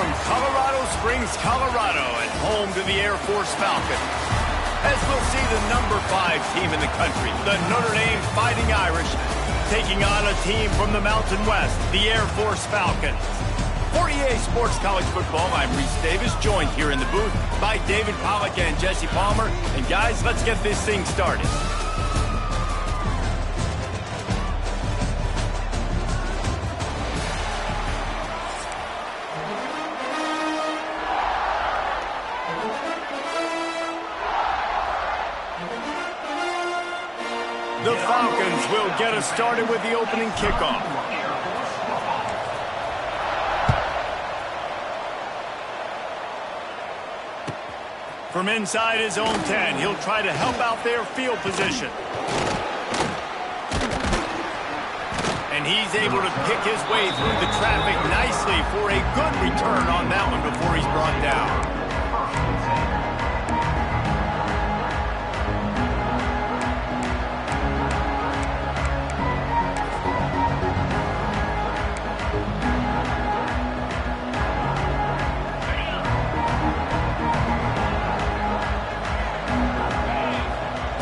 from Colorado Springs, Colorado, and home to the Air Force Falcons. As we'll see the number 5 team in the country, the Notre Dame Fighting Irish, taking on a team from the Mountain West, the Air Force Falcons. For EA Sports College Football, I'm Reese Davis, joined here in the booth by David Pollack and Jesse Palmer. And guys, let's get this thing started. The Falcons will get us started with the opening kickoff. From inside his own 10, he'll try to help out their field position. And he's able to pick his way through the traffic nicely for a good return on that one before he's brought down.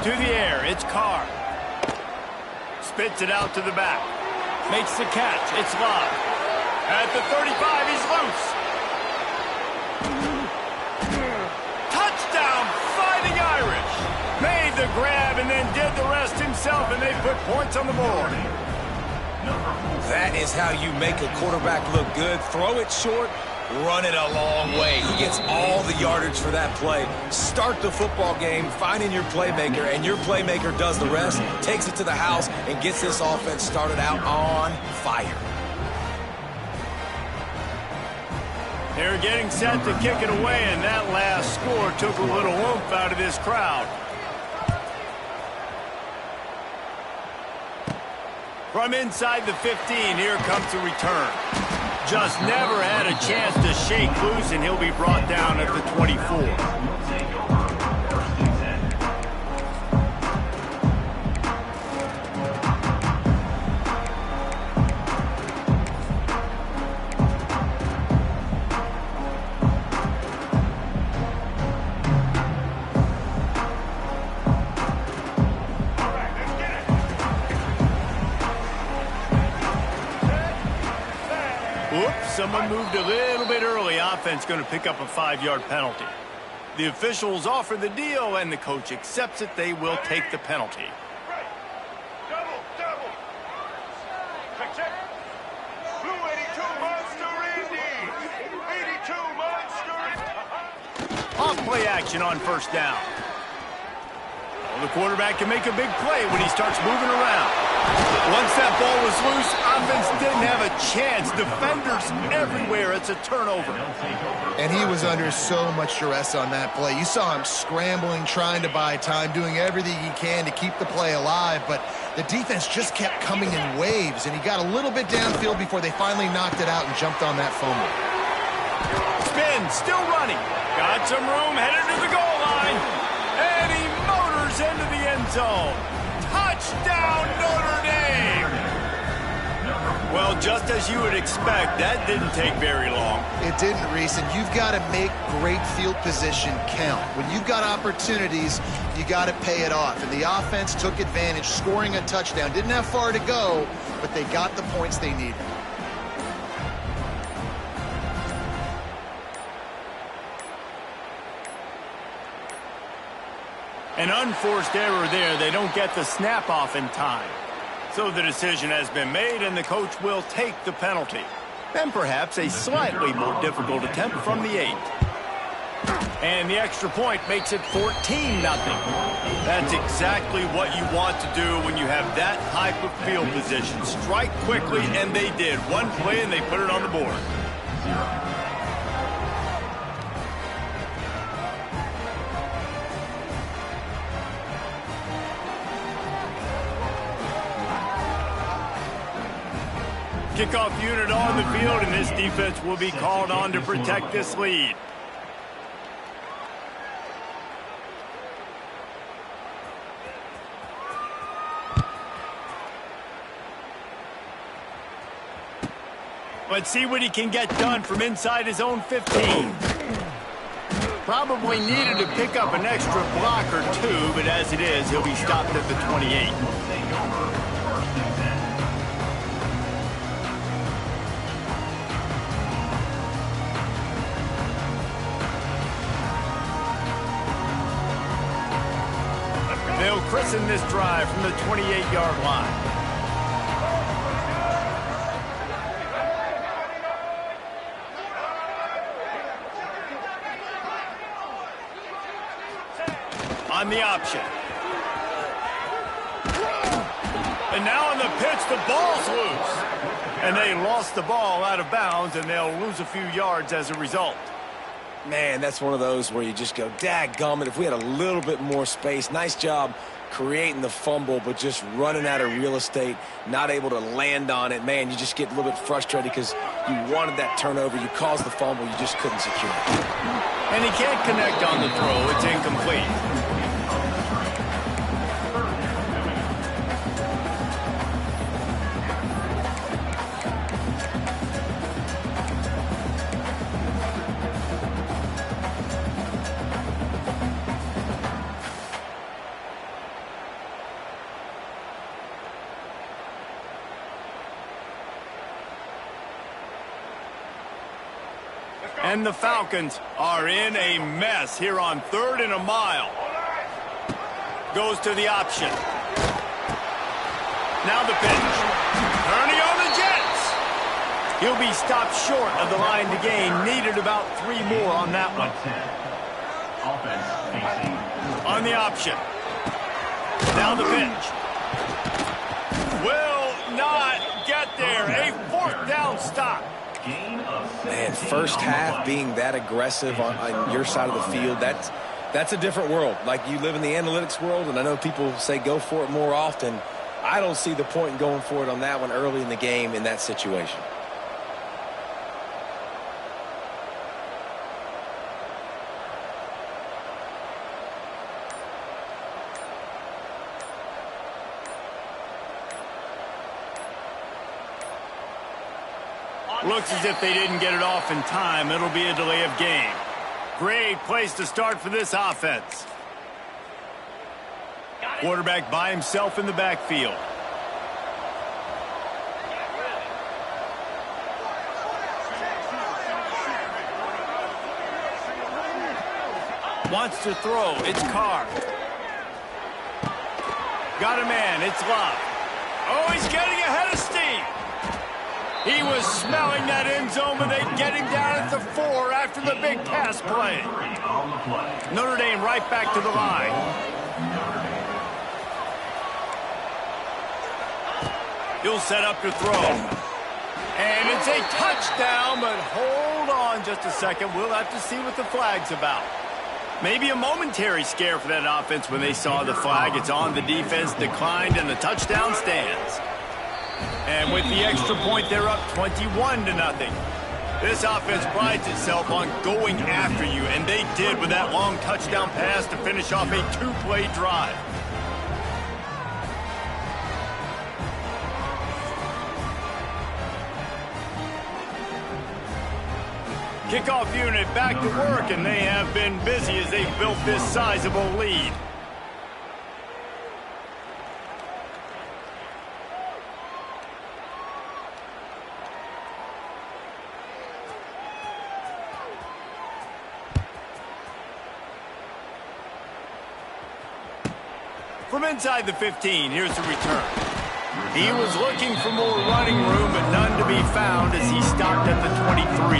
To the air, it's Carr. Spits it out to the back. Makes the catch, it's Love. At the 35, he's loose. Touchdown, Fighting Irish. Made the grab and then did the rest himself, and they put points on the board. That is how you make a quarterback look good. Throw it short, run it a long way. He gets all the yardage for that play. Start the football game, finding your playmaker, and your playmaker does the rest, takes it to the house, and gets this offense started out on fire. They're getting set to kick it away, and that last score took a little oomph out of this crowd. From inside the 15, here comes the return. Just never had a chance to shake loose, and he'll be brought down at the 24. Whoops, someone moved a little bit early. Offense going to pick up a 5-yard penalty. The officials offer the deal, and the coach accepts it. They will take the penalty. Double. Check. Blue 82 Monster Indy. 82 Monster Indy. Off play action on first down. Well, the quarterback can make a big play when he starts moving around. Once that ball was loose, offense didn't have a chance. Defenders everywhere. It's a turnover. And he was under so much stress on that play. You saw him scrambling, trying to buy time, doing everything he can to keep the play alive, but the defense just kept coming in waves, and he got a little bit downfield before they finally knocked it out and jumped on that fumble. Spin, still running. Got some room, headed to the goal line. And he motors into the end zone. Touchdown, Notre Dame! Well, just as you would expect, that didn't take very long. It didn't, Reese, and you've got to make great field position count. When you've got opportunities, you got to pay it off. And the offense took advantage, scoring a touchdown. Didn't have far to go, but they got the points they needed. An unforced error there. They don't get the snap off in time. So the decision has been made, and the coach will take the penalty. And perhaps a slightly more difficult attempt from the 8. And the extra point makes it 14-0. That's exactly what you want to do when you have that type of field position. Strike quickly, and they did. One play, and they put it on the board. Kickoff unit on the field, and this defense will be called on to protect this lead. Let's see what he can get done from inside his own 15. Probably needed to pick up an extra block or two, but as it is, he'll be stopped at the 28. They'll christen this drive from the 28-yard line. On the option. And now on the pitch, the ball's loose. And they lost the ball out of bounds, and they'll lose a few yards as a result. Man, that's one of those where you just go, dadgummit, if we had a little bit more space. Nice job creating the fumble, but just running out of real estate, not able to land on it. Man, you just get a little bit frustrated because you wanted that turnover. You caused the fumble. You just couldn't secure it. And he can't connect on the throw. It's incomplete. And the Falcons are in a mess here on 3rd and a mile. Goes to the option. Now the pitch. Turning on the Jets. He'll be stopped short of the line to gain. Needed about 3 more on that one. On the option. Now the pitch. Will not get there. A 4th down stop. Man, first half being that aggressive on your side of the field, that's a different world. Like, you live in the analytics world, and I know people say go for it more often. I don't see the point in going for it on that one early in the game in that situation. Looks as if they didn't get it off in time. It'll be a delay of game. Great place to start for this offense. Quarterback by himself in the backfield. Wants to throw. It's Carr. Got a man. It's Love. Oh, he's getting ahead of steam. He was smelling that end zone, but they get him down at the 4 after the big pass play. Notre Dame right back to the line. He'll set up to throw. And it's a touchdown, but hold on just a second. We'll have to see what the flag's about. Maybe a momentary scare for that offense when they saw the flag. It's on, the defense declined, and the touchdown stands. And with the extra point, they're up 21-0. This offense prides itself on going after you, and they did with that long touchdown pass to finish off a 2-play drive. Kickoff unit back to work, and they have been busy as they've built this sizable lead. From inside the 15, here's the return. He was looking for more running room, but none to be found as he stopped at the 23.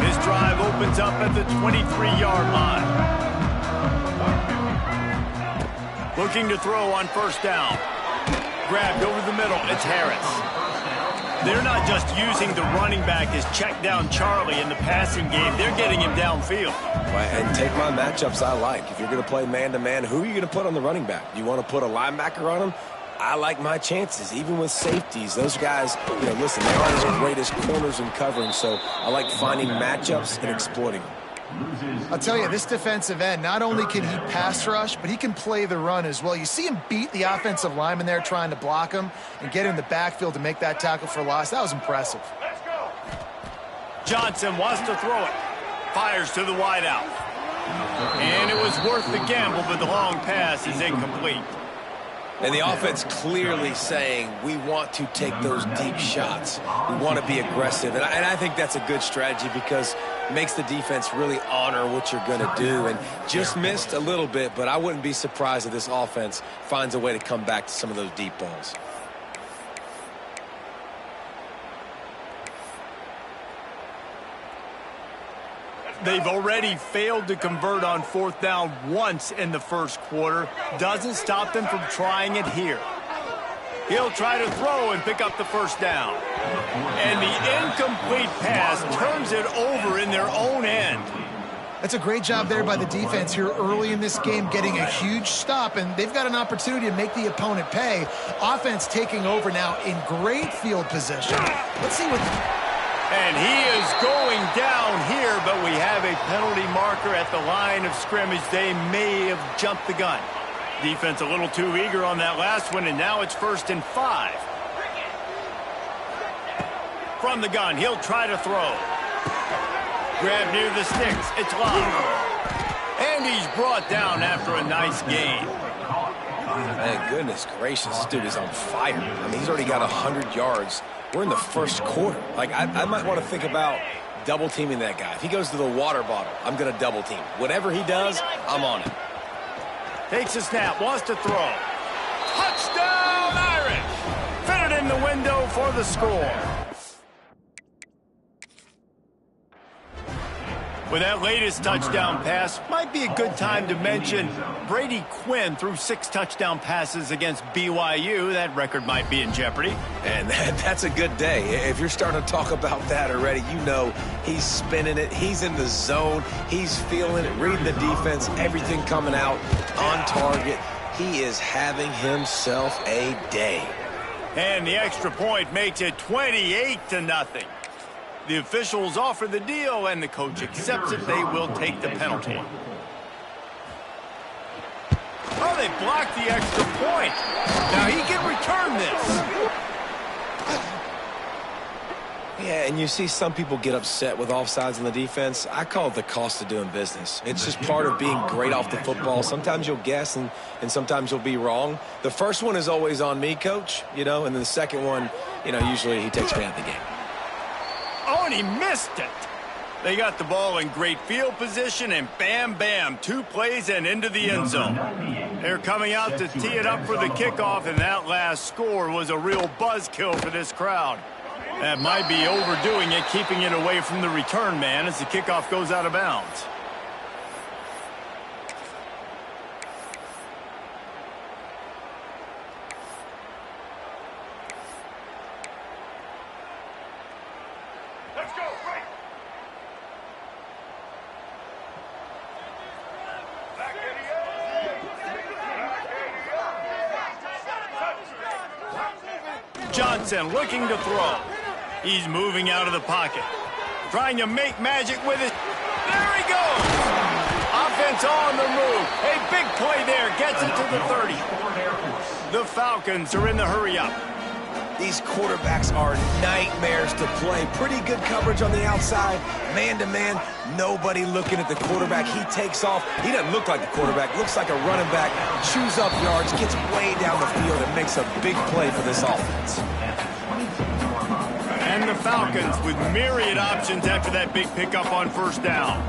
This drive opens up at the 23-yard line. Looking to throw on 1st down. Grabbed over the middle. It's Harris. They're not just using the running back as check down Charlie in the passing game. They're getting him downfield. Right, and take my matchups I like. If you're going to play man-to-man, who are you going to put on the running back? You want to put a linebacker on him? I like my chances, even with safeties. Those guys, listen, they aren't as great as corners and covering, so I like finding matchups and exploiting them. I'll tell you, this defensive end, not only can he pass rush, but he can play the run as well. You see him beat the offensive lineman there trying to block him and get in the backfield to make that tackle for loss. That was impressive. Johnson wants to throw it. Fires to the wideout. And it was worth the gamble, but the long pass is incomplete. And the offense clearly saying, we want to take those deep shots. We want to be aggressive. And I think that's a good strategy because it makes the defense really honor what you're going to do. And just missed a little bit, but I wouldn't be surprised if this offense finds a way to come back to some of those deep balls. They've already failed to convert on 4th down once in the first quarter. Doesn't stop them from trying it here. He'll try to throw and pick up the first down. And the incomplete pass turns it over in their own end. That's a great job there by the defense here early in this game, getting a huge stop, and they've got an opportunity to make the opponent pay. Offense taking over now in great field position. Let's see what... And he is going down here, but we have a penalty marker at the line of scrimmage. They may have jumped the gun. Defense a little too eager on that last one, and now it's 1st and 5. From the gun, he'll try to throw. Grab near the sticks. It's locked. And he's brought down after a nice gain. Man, goodness gracious, this dude is on fire. I mean, he's already got 100 yards. We're in the first quarter. Like, I might want to think about double teaming that guy. If he goes to the water bottle, I'm going to double team. Whatever he does, I'm on it. Takes a snap, wants to throw. Touchdown, Irish! Fitted in the window for the score. With that latest touchdown pass, might be a good time to mention Brady Quinn threw 6 touchdown passes against BYU. That record might be in jeopardy. And that's a good day. If you're starting to talk about that already, you know he's spinning it. He's in the zone. He's feeling it, reading the defense, everything coming out on target. He is having himself a day. And the extra point makes it 28-0. The officials offer the deal, and the coach accepts it. They will take the penalty. Oh, they blocked the extra point. Now he can return this. Yeah, and you see some people get upset with offsides on the defense. I call it the cost of doing business. It's just part of being great off the football. Sometimes you'll guess, and sometimes you'll be wrong. The first one is always on me, Coach, and then the second one, usually he takes me out of the game. Oh, and he missed it. They got the ball in great field position, and bam, bam, 2 plays and into the end zone. They're coming out to tee it up for the kickoff, and that last score was a real buzzkill for this crowd. That might be overdoing it, keeping it away from the return man as the kickoff goes out of bounds. Johnson looking to throw. He's moving out of the pocket. Trying to make magic with it. There he goes. Offense on the move. A big play there. Gets it to the 30. The Falcons are in the hurry-up. These quarterbacks are nightmares to play. Pretty good coverage on the outside. Man-to-man, nobody looking at the quarterback. He takes off. He doesn't look like a quarterback. Looks like a running back. Chews up yards, gets way down the field, and makes a big play for this offense. And the Falcons with myriad options after that big pickup on 1st down.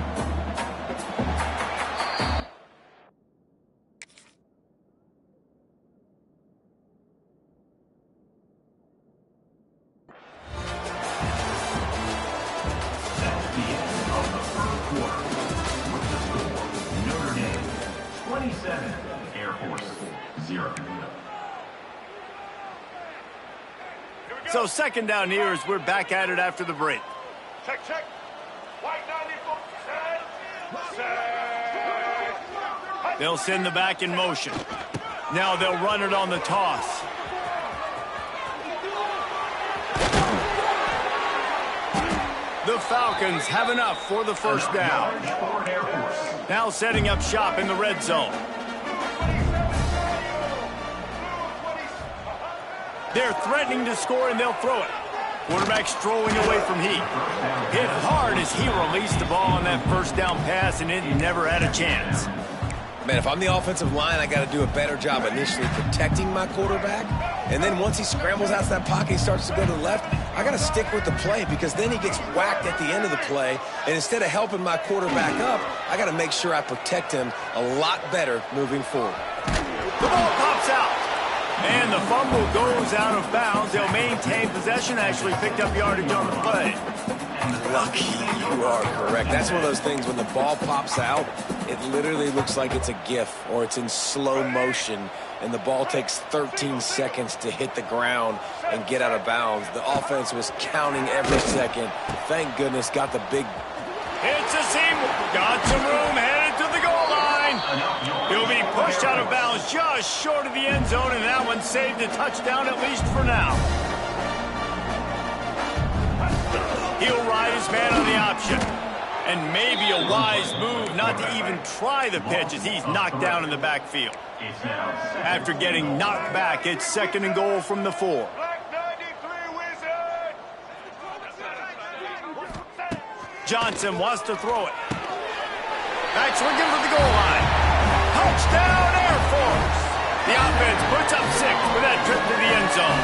So 2nd down here as we're back at it after the break. Check. White 94. Set. They'll send the back in motion. Now they'll run it on the toss. The Falcons have enough for the first down. Now setting up shop in the red zone. They're threatening to score, and they'll throw it. Quarterback strolling away from heat. Hit hard as he released the ball on that first down pass, and it never had a chance. Man, if I'm the offensive line, I got to do a better job initially protecting my quarterback. And then once he scrambles out of that pocket, he starts to go to the left, I got to stick with the play because then he gets whacked at the end of the play. And instead of helping my quarterback up, I got to make sure I protect him a lot better moving forward. The ball pops out. And the fumble goes out of bounds. They'll maintain possession, actually picked up yardage on the play. Lucky, you are correct. That's one of those things when the ball pops out, it literally looks like it's a GIF or it's in slow motion, and the ball takes 13 seconds to hit the ground and get out of bounds. The offense was counting every second. Thank goodness got the big... It's a seam. Got some room, headed to the goal line. He'll be pushed out of bounds just short of the end zone, and that one saved a touchdown at least for now. He'll ride his man on the option. And maybe a wise move not to even try the pitch as he's knocked down in the backfield. After getting knocked back, it's 2nd and goal from the 4. Johnson wants to throw it. Back's looking for the goal line. Touchdown, Air Force. The offense puts up 6 with that trip to the end zone.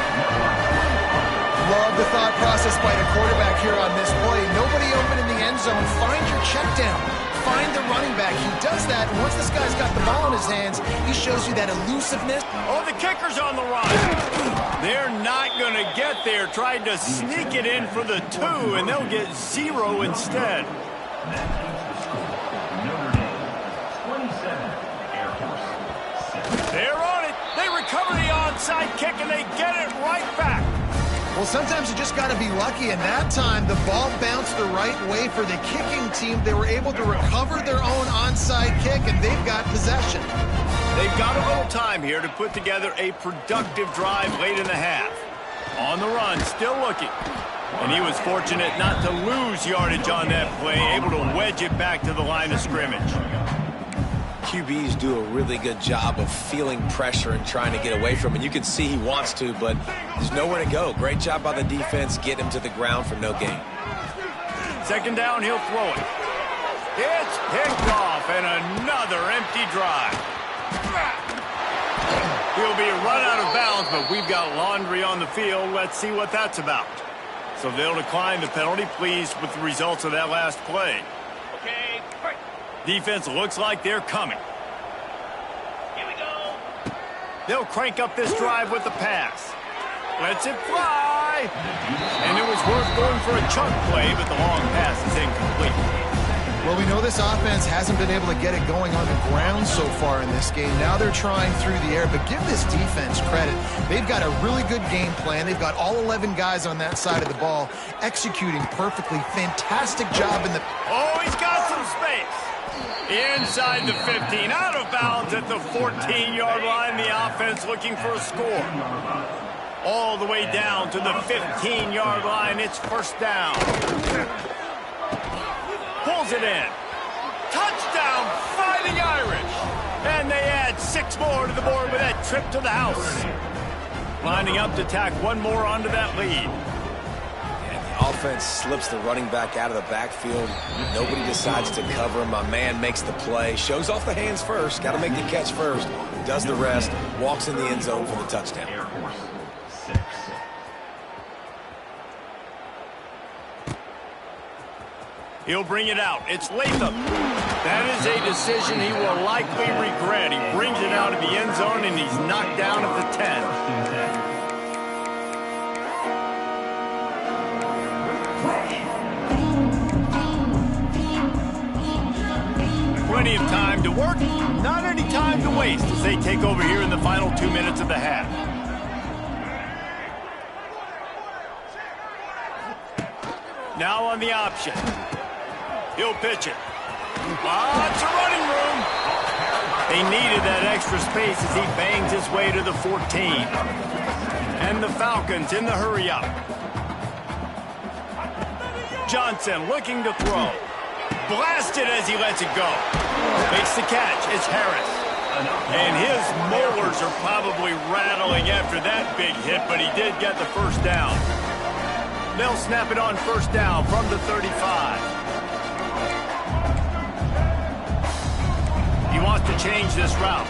Love the thought process by the quarterback here on this play. Nobody open in the end zone. Find your check down. Find the running back. He does that, and once this guy's got the ball in his hands, he shows you that elusiveness. Oh, the kicker's on the run. They're not going to get there. Tried to sneak it in for the 2, and they'll get 0 instead. They're on it. They recover the onside kick, and they get it right back. Well, sometimes you just got to be lucky, and that time the ball bounced the right way for the kicking team. They were able to recover their own onside kick, and they've got possession. They've got a little time here to put together a productive drive late in the half. On the run, still looking. And he was fortunate not to lose yardage on that play, able to wedge it back to the line of scrimmage. QBs do a really good job of feeling pressure and trying to get away from it. You can see he wants to, but there's nowhere to go. Great job by the defense, get him to the ground for no gain. 2nd down, he'll throw it. It's picked off, and another empty drive. He'll be run out of bounds, but we've got laundry on the field. Let's see what that's about. So they'll decline the penalty, pleased with the results of that last play. Okay, quick. Defense looks like they're coming. Here we go. They'll crank up this drive with the pass. Lets it fly. And it was worth going for a chunk play, but the long pass is incomplete. Well, we know this offense hasn't been able to get it going on the ground so far in this game. Now they're trying through the air, but give this defense credit. They've got a really good game plan. They've got all 11 guys on that side of the ball executing perfectly. Fantastic job in the... Oh, he's got some space. Inside the 15, out of bounds at the 14-yard line. The offense looking for a score. All the way down to the 15-yard line. It's 1st down. Pulls it in. Touchdown, Fighting Irish. And they add 6 more to the board with that trip to the house. Lining up to tack one more onto that lead. And the offense slips the running back out of the backfield. Nobody decides to cover him. My man makes the play. Shows off the hands first. Got to make the catch first. Does the rest. Walks in the end zone for the touchdown. He'll bring it out. It's Latham. That is a decision he will likely regret. He brings it out of the end zone, and he's knocked down at the 10. Plenty of time to work, not any time to waste as they take over here in the final 2 minutes of the half. Now on the option. He'll pitch it. Lots of running room. They needed that extra space as he bangs his way to the 14. And the Falcons in the hurry up. Johnson looking to throw. Blasted as he lets it go. Makes the catch. It's Harris. And his molars are probably rattling after that big hit, but he did get the first down. They'll snap it on first down from the 35. He wants to change this route.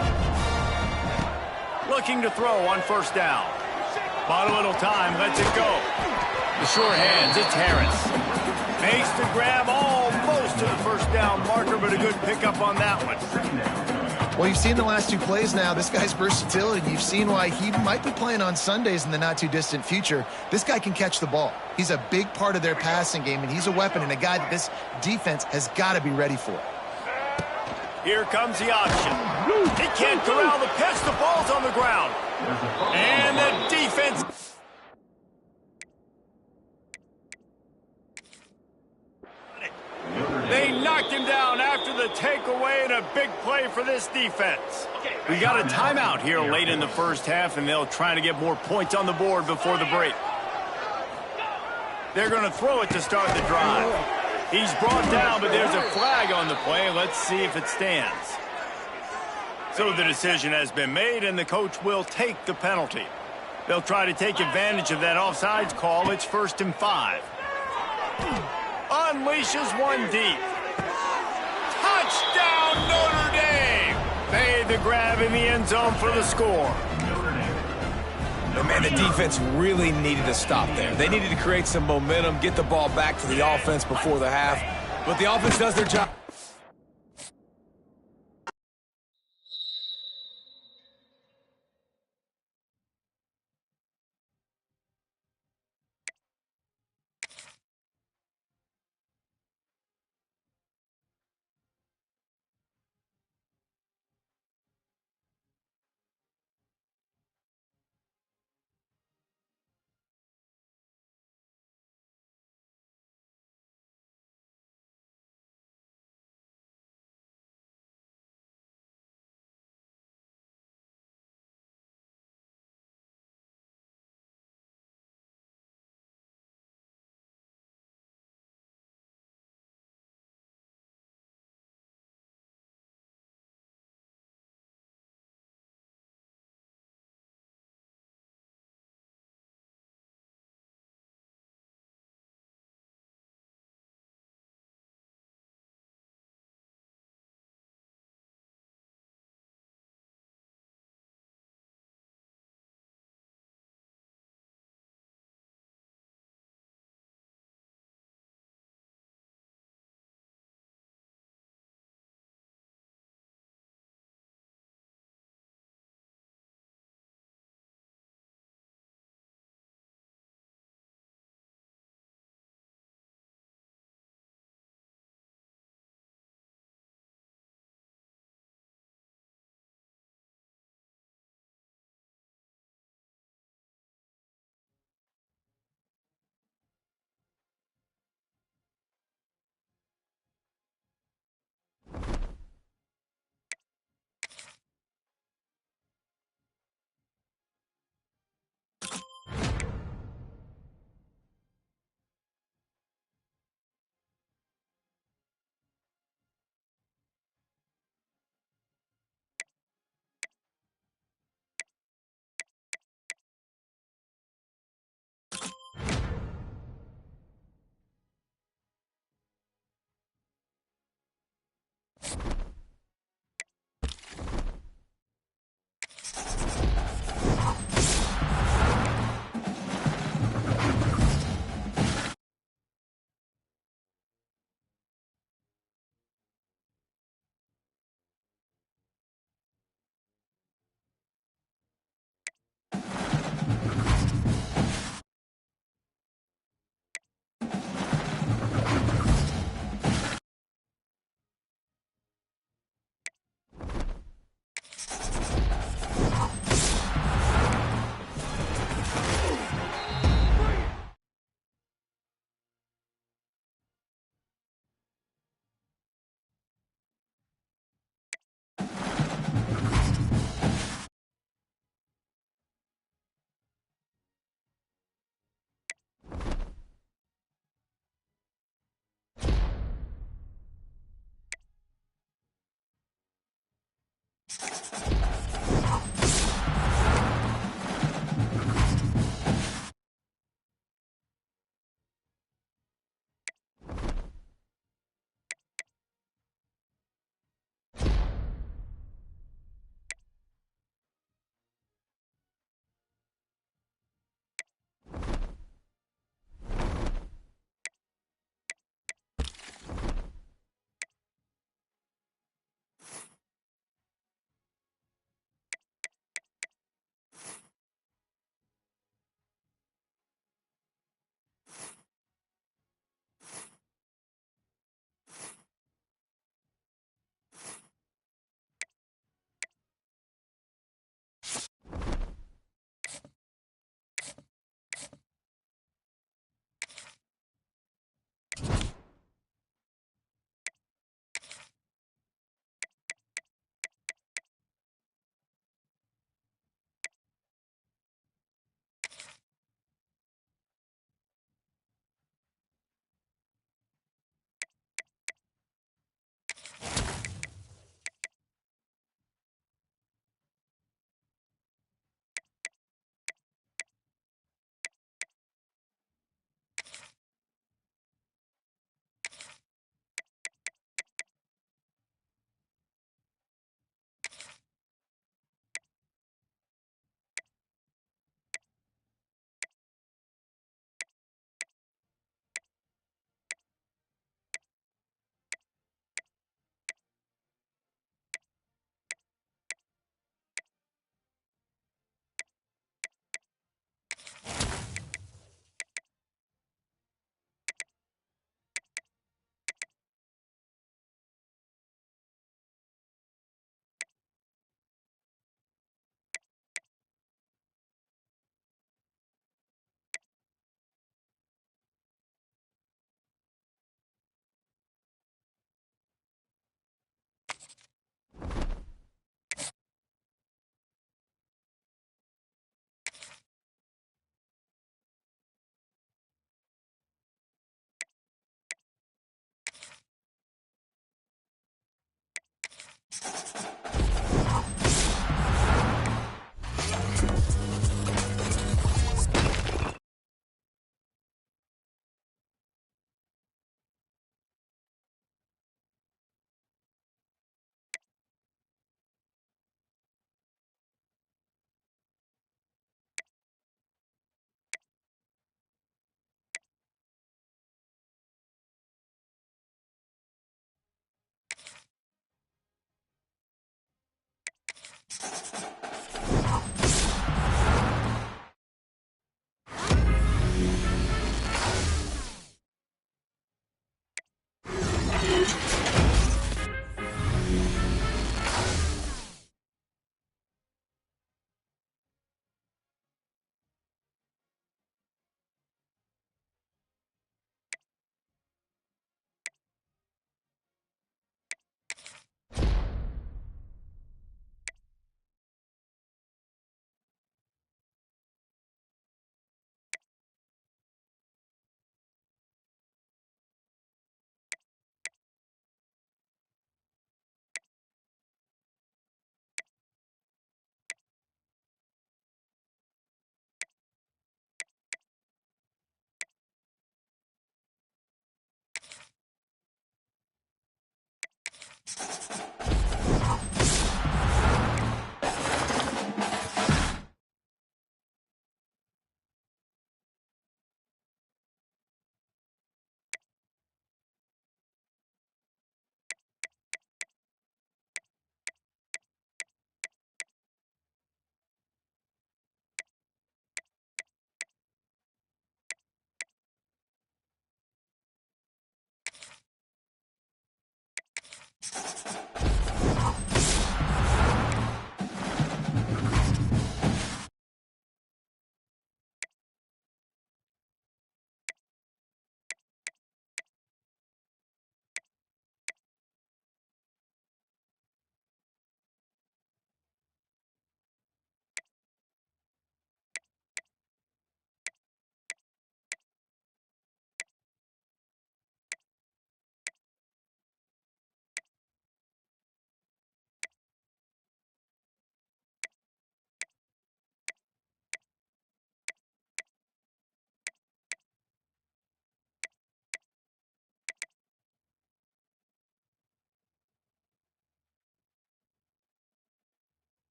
Looking to throw on first down. Bought a little time, lets it go. The sure hands, it's Harris. Makes the grab almost to the first down marker, but a good pickup on that one. Well, you've seen the last two plays now. This guy's versatility. You've seen why he might be playing on Sundays in the not-too-distant future. This guy can catch the ball. He's a big part of their passing game, and he's a weapon and a guy that this defense has got to be ready for. Here comes the option. He can't corral the pitch. The ball's on the ground. And the defense... They knocked him down after the takeaway, and a big play for this defense. We got a timeout here late in the first half, and they'll try to get more points on the board before the break. They're going to throw it to start the drive. He's brought down, but there's a flag on the play. Let's see if it stands. So the decision has been made, and the coach will take the penalty. They'll try to take advantage of that offsides call. It's 1st and 5. Unleashes one deep. Touchdown, Notre Dame! Made the grab in the end zone for the score. But man, the defense really needed to stop there. They needed to create some momentum, get the ball back to the offense before the half. But the offense does their job.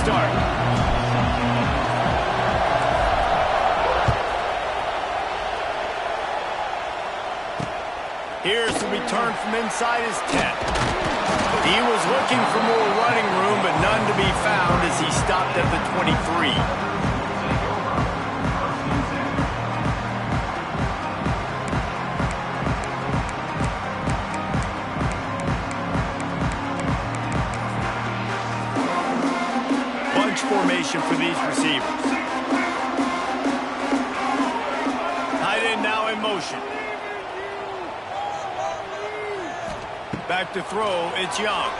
start. Here's the return from inside his 10. He was looking for more running room, but none to be found as he stopped at the 23. Bunch formation for these receivers. Tight end now in motion. Back to throw, it's Young.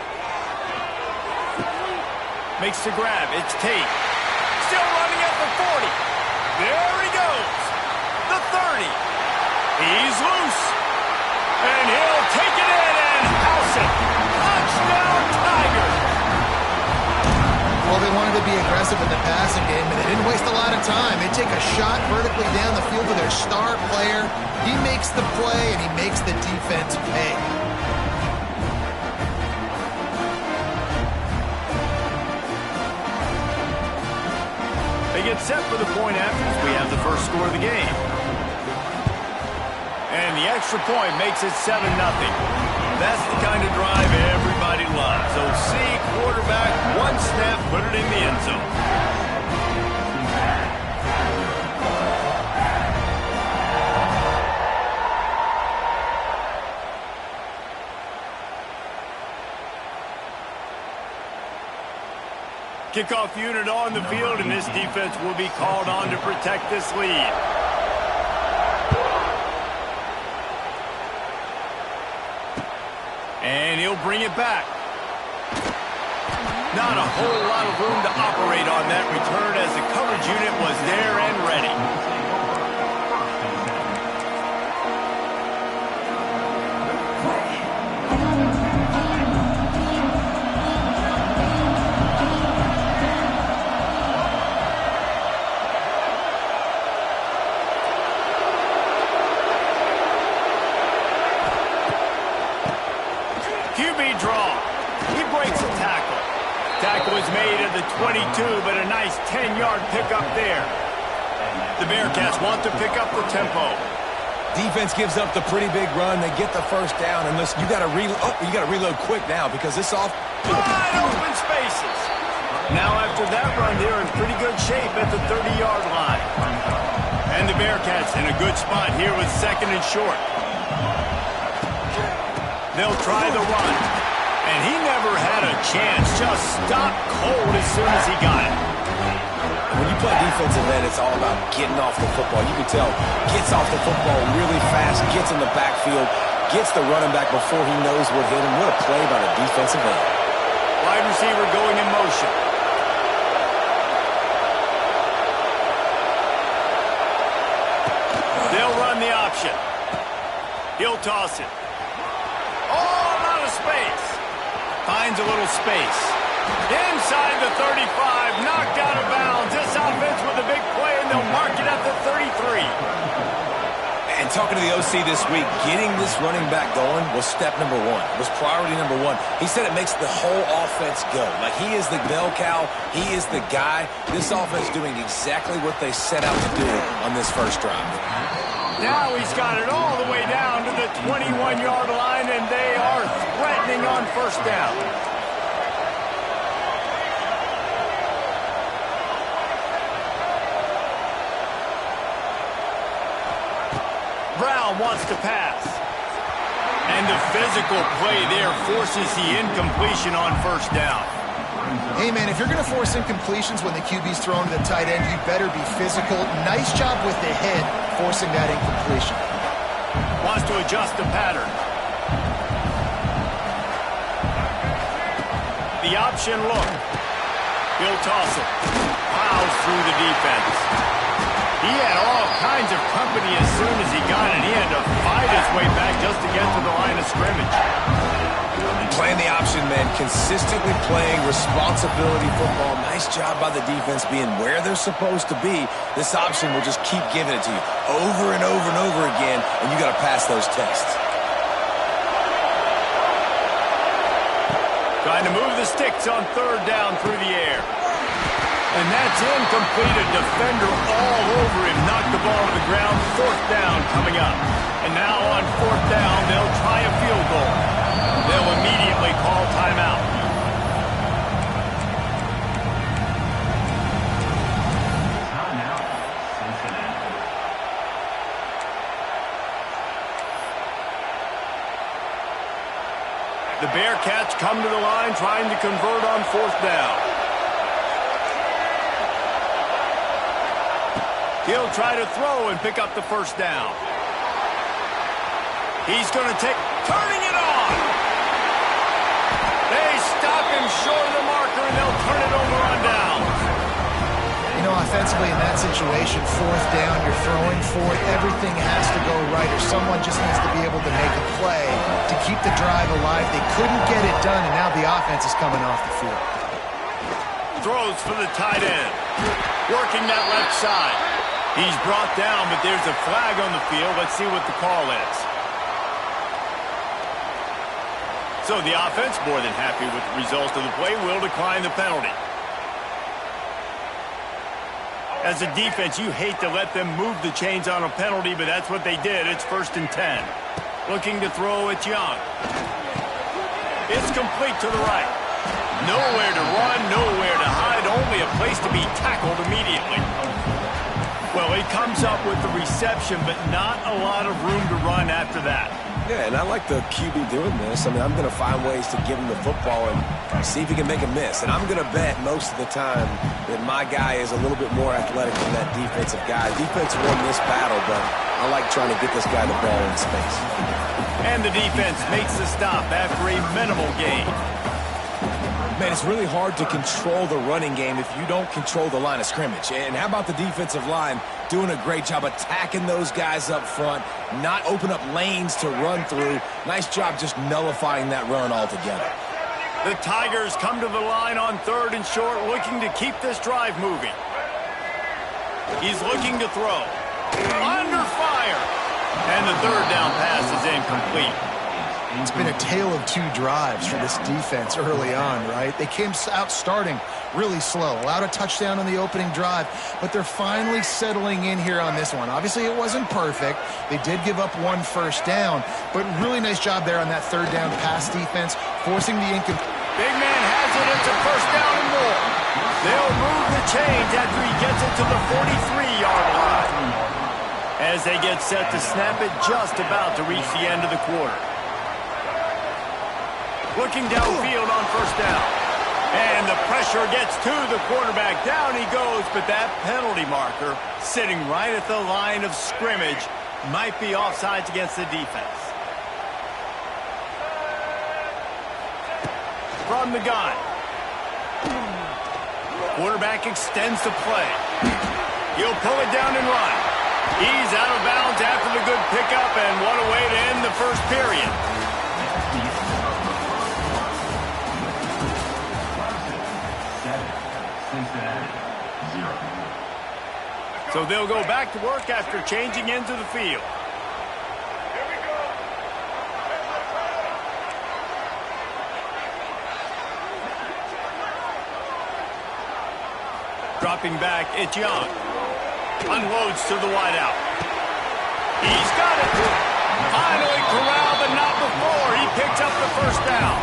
Makes the grab, it's Tate. Still running at the 40. There he goes. The 30. He's loose. And he'll take it in and house it. Touchdown, Tigers. Well, they wanted to be aggressive in the passing game, and they didn't waste a lot of time. They take a shot vertically down the field to their star player. He makes the play, and he makes the defense pay. They get set for the point after as we have the first score of the game. And the extra point makes it 7-0. That's the kind of drive everybody loves. OC, quarterback, one snap, put it in the end zone. Kickoff unit on the field, and this defense will be called on to protect this lead. And he'll bring it back. Not a whole lot of room to operate on that return as the coverage unit was there and ready. QB draw. He breaks a tackle. Tackle is made at the 22, but a nice 10-yard pickup there. The Bearcats want to pick up the tempo. Defense gives up the pretty big run. They get the first down, and listen, you got to reload quick now because this off wide open spaces. Now after that run, they're in pretty good shape at the 30-yard line. And the Bearcats in a good spot here with second and short. They'll try the run. And he never had a chance. Just stopped cold as soon as he got it. When you play defensive end, it's all about getting off the football. You can tell, gets off the football really fast, gets in the backfield, gets the running back before he knows what hit him. What a play by the defensive end. Wide receiver going in motion. They'll run the option. He'll toss it. Oh, out of space. Finds a little space. Inside the 35, knocked out of bounds. This offense with a big play, and they'll mark it at the 33. And talking to the OC this week, getting this running back going was step number one, was priority number one. He said it makes the whole offense go. Like, he is the bell cow. He is the guy. This offense doing exactly what they set out to do on this first drive. Now he's got it all the way down to the 21-yard line, and they are threatening on first down. Brown wants to pass. And the physical play there forces the incompletion on first down. Hey, man, if you're going to force incompletions when the QB's thrown to the tight end, you better be physical. Nice job with the head forcing that incompletion. Wants to adjust the pattern. The option look. He'll toss it. Plows through the defense. He had all kinds of company as soon as he got it. He had to fight his way back just to get to the line of scrimmage. Playing the option, man, consistently playing responsibility football. Nice job by the defense being where they're supposed to be. This option will just keep giving it to you over and over and over again, and you got to pass those tests. Trying to move the sticks on third down through the air. And that's incomplete. A defender all over him. Knocked the ball to the ground. 4th down coming up. And now on 4th down, they'll try a field goal. They'll immediately call timeout. The Bearcats come to the line trying to convert on 4th down. He'll try to throw and pick up the 1st down. He's going to turning it on. They stop him short of the marker, and they'll turn it over on down. You know, offensively in that situation, 4th down, you're throwing for it. Everything has to go right, or someone just needs to be able to make a play to keep the drive alive. They couldn't get it done, and now the offense is coming off the field. Throws for the tight end. Working that left side. He's brought down, but there's a flag on the field. Let's see what the call is. So the offense, more than happy with the result of the play, will decline the penalty. As a defense, you hate to let them move the chains on a penalty, but that's what they did. It's 1st and 10. Looking to throw at Young. It's complete to the right. Nowhere to run, nowhere to hide, only a place to be tackled immediately. Well, he comes up with the reception, but not a lot of room to run after that. Yeah, and I like the QB doing this. I mean, I'm going to find ways to give him the football and see if he can make a miss. And I'm going to bet most of the time that my guy is a little bit more athletic than that defensive guy. Defense won this battle, but I like trying to get this guy the ball in space. And the defense makes the stop after a minimal gain. Man, it's really hard to control the running game if you don't control the line of scrimmage. And how about the defensive line doing a great job attacking those guys up front, not open up lanes to run through. Nice job just nullifying that run altogether. The Tigers come to the line on 3rd and short, looking to keep this drive moving. He's looking to throw. Under fire. And the 3rd down pass is incomplete. It's been a tale of 2 drives for this defense early on, right? They came out starting really slow, allowed a touchdown on the opening drive, but they're finally settling in here on this one. Obviously, it wasn't perfect. They did give up 1 first down, but really nice job there on that 3rd down pass defense, forcing the incomplete. Big man has it. It's a 1st down and more. They'll move the chains after he gets it to the 43-yard line. As they get set to snap it, just about to reach the end of the quarter. Looking downfield on 1st down. And the pressure gets to the quarterback. Down he goes, but that penalty marker sitting right at the line of scrimmage might be offsides against the defense. From the gun. Quarterback extends the play. He'll pull it down and run. He's out of bounds after the good pickup, and what a way to end the 1st period. So they'll go back to work after changing into the field. Dropping back, it's Young. Unloads to the wideout. He's got it. Finally corralled, but not before. He picks up the 1st down.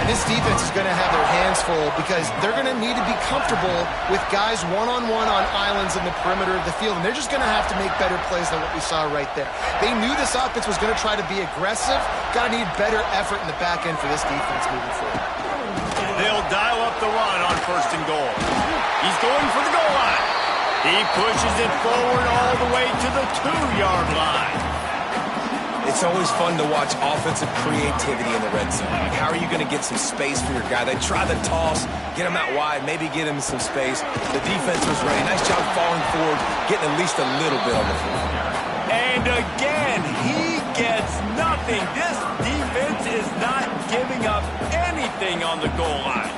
And this defense is going to have their hands full because they're going to need to be comfortable with guys one-on-one on islands in the perimeter of the field. And they're just going to have to make better plays than what we saw right there. They knew this offense was going to try to be aggressive. Got to need better effort in the back end for this defense moving forward. They'll dial up the run on 1st and goal. He's going for the goal line. He pushes it forward all the way to the 2-yard line. It's always fun to watch offensive creativity in the red zone. How are you going to get some space for your guy? They try the toss, get him out wide, maybe get him some space. The defense was ready. Nice job falling forward, getting at least a little bit on the floor. And again, he gets nothing. This defense is not giving up anything on the goal line.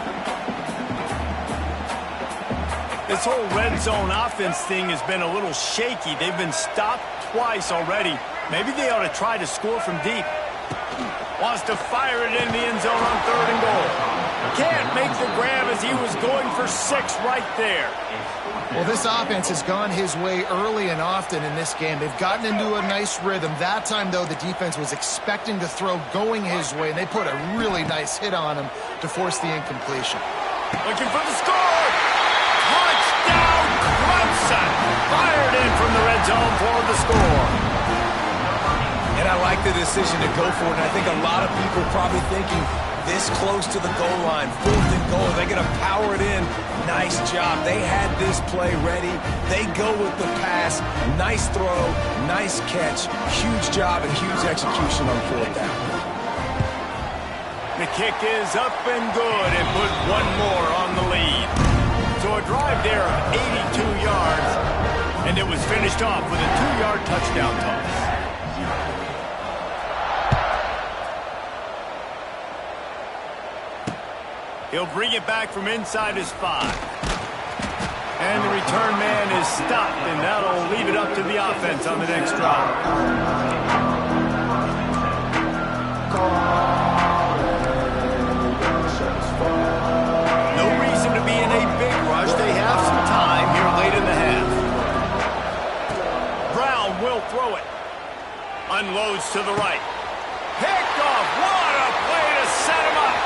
This whole red zone offense thing has been a little shaky. They've been stopped twice already. Maybe they ought to try to score from deep. Wants to fire it in the end zone on 3rd and goal. Can't make the grab as he was going for 6 right there. Well, this offense has gone his way early and often in this game. They've gotten into a nice rhythm. That time, though, the defense was expecting to throw going his way, and they put a really nice hit on him to force the incompletion. Looking for the score. Touchdown, Clemson. Fired in from the red zone for the score. And I like the decision to go for it, and I think a lot of people probably thinking this close to the goal line, 4th and goal, they're going to power it in. Nice job. They had this play ready. They go with the pass. Nice throw, nice catch. Huge job and huge execution on 4th down. The kick is up and good and put one more on the lead. So a drive there of 82 yards, and it was finished off with a 2-yard touchdown toss. He'll bring it back from inside his 5. And the return man is stopped, and that'll leave it up to the offense on the next drive. No reason to be in a big rush. They have some time here late in the half. Brown will throw it. Unloads to the right. Picked off. What a play to set him up.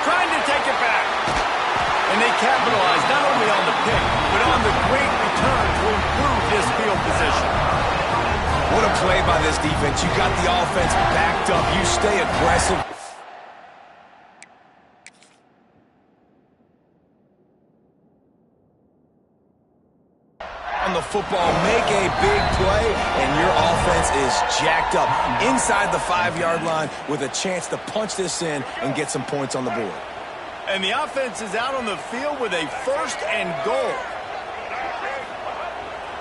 Trying to take it back. And they capitalize not only on the pick, but on the great return to improve this field position. What a play by this defense. You got the offense backed up. You stay aggressive. On the football, make a big play, and your offense is jacked up inside the 5-yard line with a chance to punch this in and get some points on the board. And the offense is out on the field with a 1st and goal.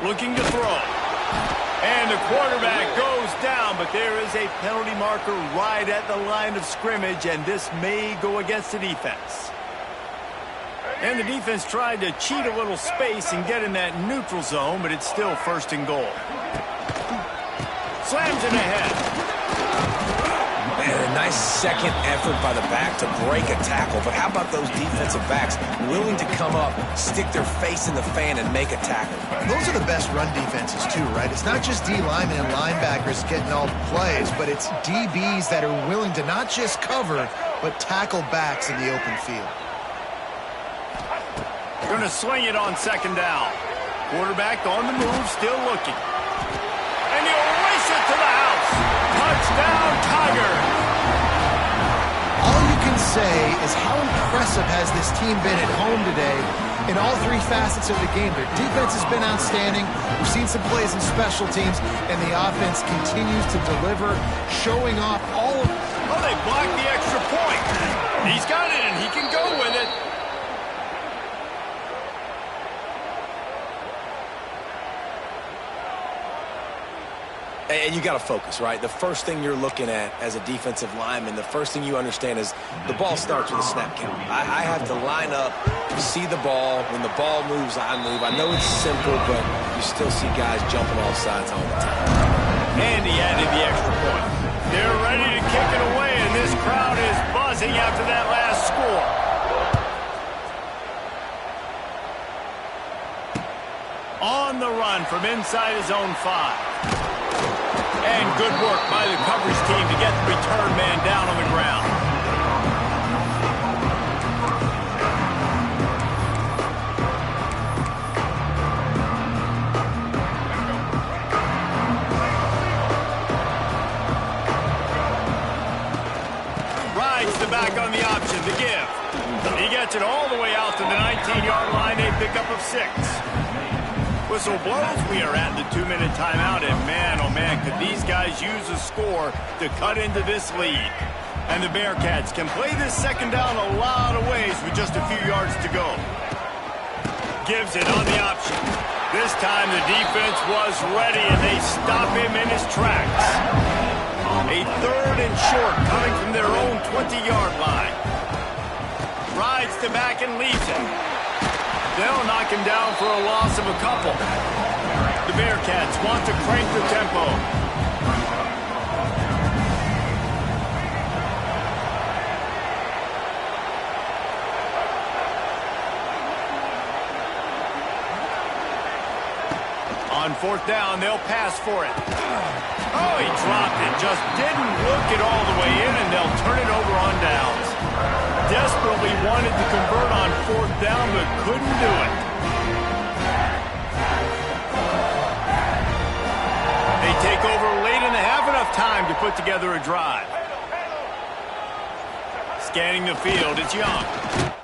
Looking to throw. And the quarterback goes down, but there is a penalty marker right at the line of scrimmage, and this may go against the defense. And the defense tried to cheat a little space and get in that neutral zone, but it's still 1st and goal. Slams it ahead. Man, a nice second effort by the back to break a tackle. But how about those defensive backs willing to come up, stick their face in the fan, and make a tackle? Those are the best run defenses, too, right? It's not just D linemen and linebackers getting all the plays, but it's DBs that are willing to not just cover, but tackle backs in the open field. Going to swing it on 2nd down. Quarterback on the move, still looking. And he'll race it to the house. Touchdown, Tiger. All you can say is how impressive has this team been at home today in all 3 facets of the game. Their defense has been outstanding. We've seen some plays in special teams, and the offense continues to deliver, showing off all of... Oh, they blocked the extra point. He's got it, and he can go with it. And you got to focus, right? The first thing you're looking at as a defensive lineman, the first thing you understand is the ball starts with a snap count. I have to line up, see the ball. When the ball moves, I move. I know it's simple, but you still see guys jumping off sides all the time. And he added the extra point. They're ready to kick it away, and this crowd is buzzing after that last score. On the run from inside his own 5. And good work by the coverage team to get the return man down on the ground. Rides the back on the option to give. He gets it all the way out to the 19-yard line, a pickup of 6. Whistle blows. We are at the 2-minute timeout, and man, oh man, could these guys use a score to cut into this lead. And the Bearcats can play this 2nd down a lot of ways with just a few yards to go. Gives it on the option. This time the defense was ready, and they stop him in his tracks. A 3rd and short coming from their own 20-yard line. Rides the back and leaves it. They'll knock him down for a loss of a couple. The Bearcats want to crank the tempo. On fourth down, they'll pass for it. Oh, he dropped it. Just didn't work it all the way in, and they'll turn it over on downs. Desperately wanted to convert on fourth down, but couldn't do it. They take over late in the half, enough time to put together a drive. Scanning the field, it's Young.